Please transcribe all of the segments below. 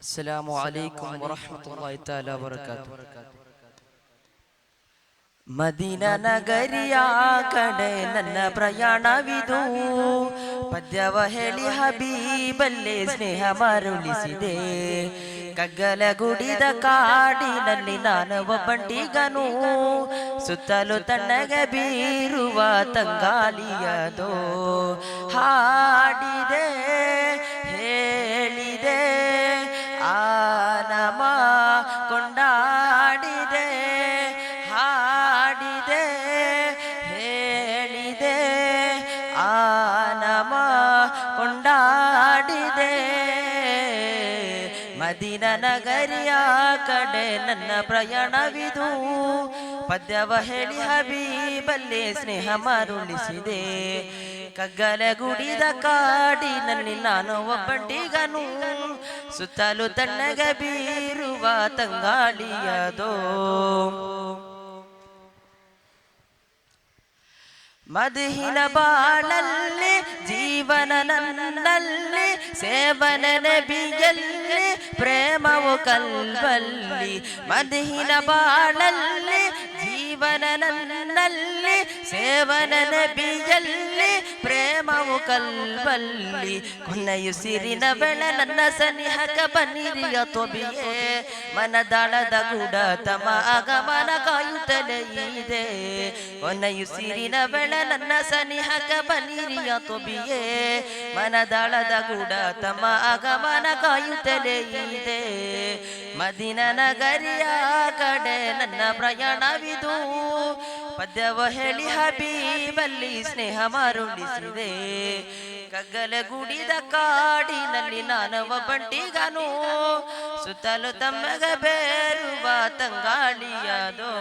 ಅಸ್ಸಲಾಮು ಅಲೈಕುಂ ವರಹ್ಮತುಲ್ಲಾಹಿ ತಆಲಾ ವಬರಕಾತುಹು. ಮದೀನ ನಗರಿಯ ಕಡೆ ನನ್ನ ಪ್ರಯಾಣವಿದು, ಪದ್ಯವ ಹೇಳಿ ಹಬೀಬಲ್ಲೇ ಸ್ನೇಹ ಮರುಳಿಸಿದೆ. ಕಗ್ಗಲ ಗುಡಿದ ಕಾಡಿನಲ್ಲಿ ನಾನು ಒಬ್ಬಂಟಿಗನು, ಸುತ್ತಲೂ ತಣ್ಣಗೆ ಬೀರುವ ತಂಗಾಳಿಯದೋ. ಹಾಡಿದೆ ಹೇಳಿದೆ ಆನಮ ಕೊಂಡಾಡಿದೆ, ಹಾಡಿದೆ ಹೇಳಿದೆ ಆನಮ ಕೊಂಡಾಡಿದೆ. ಮದೀನ ನಗರಿಯ ಕಡೆ ನನ್ನ ಪ್ರಯಾಣವಿದು, ಪದ್ಯವ ಹೇಳಿ ಹಬೀಬಲ್ಲೇ ಸ್ನೇಹ ಮರುಳಿಸಿದೆ. ಕಗ್ಗಲ ಗುಡಿದ ಕಾಡಿನಲ್ಲಿ ನಾನು ಒಬ್ಬಂಟಿಗನು, ಸುತ್ತಲೂ ತಣ್ಣಗೆ ಬೀರುವ ತಂಗಾಳಿಯದೋ. ಮದಿಹಿನ ಬಾಳಲ್ಲಿ ಜೀವನ ನನ್ನಲ್ಲಿ, ಸೇವನ ನಬಿಯಲ್ಲಿ ಪ್ರೇಮವು ಕಲ್ವಲ್ಲಿ. ಮದಿಹಿನ ಬಾಳಲ್ಲಿ ಜೀವನ ನನ್ನಲ್ಲಿ, ಸೇವನ ನಬಿಯಲ್ಲಿ ಪ್ರೇಮವು ಕಲ್ವಲ್ಲಿ. ಕೊನೆಯುಸಿರಿನ ಬೆಳೆ ನನ್ನ ಸನಿಹಕ ಬನ್ನಿರಿಯ ತೊಬಿಯೇ, ಮನದಾಳದ ಗೂಢ ತಮ ಆಗಮನ ಕಾಯುತ್ತಲೇ ಇದೆ. ಕೊನೆಯುಸಿರಿನ ಬೆಳೆ ನನ್ನ ಸನಿಹಕ ಬನ್ನಿರಿಯ ತೊಬಿಯೇ, ಮನದಾಳದ ಗೂಢ ತಮ ಆಗಮನ ಕಾಯುತ್ತಲೇ ಇದೆ. ಮದೀನ ನಗರಿಯ ಕಡೆ ನನ್ನ ಪ್ರಯಾಣವಿದು, ಪದ್ಯವ ಹೇಳಿ ಹಬೀಬಲ್ಲಿ ಸ್ನೇಹ ಮರುಳಿಸಿದೆ. ಕಗ್ಗಲ ಗುಡಿದ ಕಾಡಿನಲ್ಲಿ ನಾನು ಒಬ್ಬಂಟಿಗನು, ಸುತ್ತಲೂ ತಮ್ಮಗ ಬೇರುವ ತಂಗಾಳಿಯದೋ.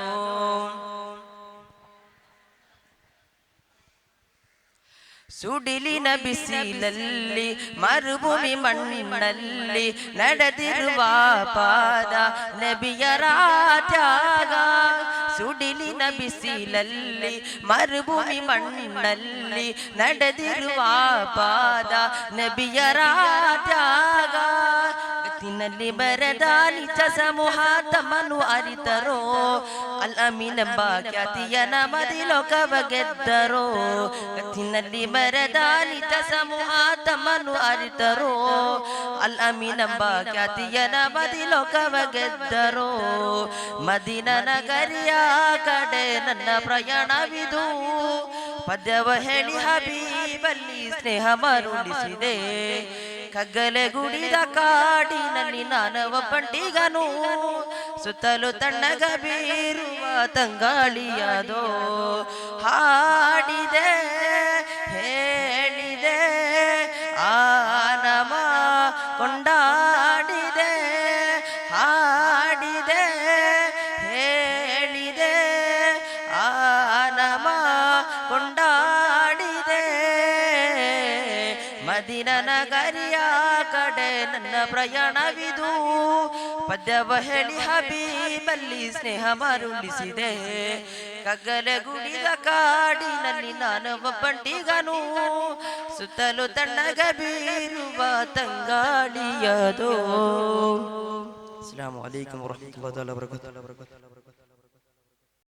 ಸುಡಿಲಿನ ಬಿಸಿಲಲ್ಲಿ ಮರುಭೂಮಿ ಮಣ್ಣಿನಲ್ಲಿ ನಡೆದಿರುವ ಪಾದ ನಬಿಯರ ತ್ಯಾಗ. ಸುಡಿಲಿನ ಬಿಸಿಲಲ್ಲಿ ಮರುಭೂಮಿ ಮಣ್ಣಿನಲ್ಲಿ ನಡೆದಿರುವ ಪಾದ ನಬಿಯರ ತ್ಯಾಗ. ಗತಿನಲ್ಲಿ ಬರೆದ ನಿಜ ಸಮೂಹ ತಮ್ಮನ್ನು ಅರಿತರೋ, ಅಲ್ ಅಮೀನ್ ಎಂಬ ಖ್ಯಾತಿಯ ನಮದಿ ಲೋಕವ ಗೆದ್ದರೋ. ಗತಿನಲ್ಲಿ ಬರೆದ ನಿಜ ಸಮೂಹ ತಮ್ಮನ್ನು ಅರಿತರೋ, ಅಲ್ ಅಮೀನ್ ಎಂಬ ಖ್ಯಾತಿಯ ನಮದಿ ಲೋಕವ ಗೆದ್ದರೋ. ಮದೀನ ನಗರಿಯ ಕಡೆ ನನ್ನ ಪ್ರಯಾಣವಿದು, ಪದ್ಯವ ಹೇಳಿ ಹಬೀಬಲ್ಲಿ ಸ್ನೇಹ ಮರುಳಿಸಿದೆ. ಕಗ್ಗಲ ಗುಡಿದ ಕಾಡಿನಲ್ಲಿ ನಾನು ಒಬ್ಬಂಟಿಗನು, ಸುತ್ತಲೂ ತಣ್ಣಗ ಬೀರುವ ತಂಗಾಳಿಯದೋ. ಹಾಡಿದೆ ಹೇಳಿದೆ ಆನಮ ಕೊಂಡಾಡಿದೆ, ಹಾಡಿದೆ ಹೇಳಿದೆ ಆನಮ ಕೊಂಡಾಡಿದೆ. ಮದೀನ ನಗರಿಯ ಕಡೆ ನನ್ನ ಪ್ರಯಾಣವಿದು, ಪದ್ಯವ ಹೇಳಿ ಹಬೀಬಲ್ಲಿ ಸ್ನೇಹ ಮರುಳಿಸಿದೆ. ಕಗ್ಗಲ ಗುಡಿದ ಕಾಡಿನಲ್ಲಿ ನಾನು ಒಬ್ಬಂಟಿಗನು, ಸುತ್ತಲೂ ತಣ್ಣಗ ಬೀರುವ ತಂಗಾಳಿಯದೋ. ಅಸ್ಸಲಾಮು ಅಲೈಕುಂ ವರಹ್ಮತುಲ್ಲಾಹಿ ವಬರಕಾತುಹು.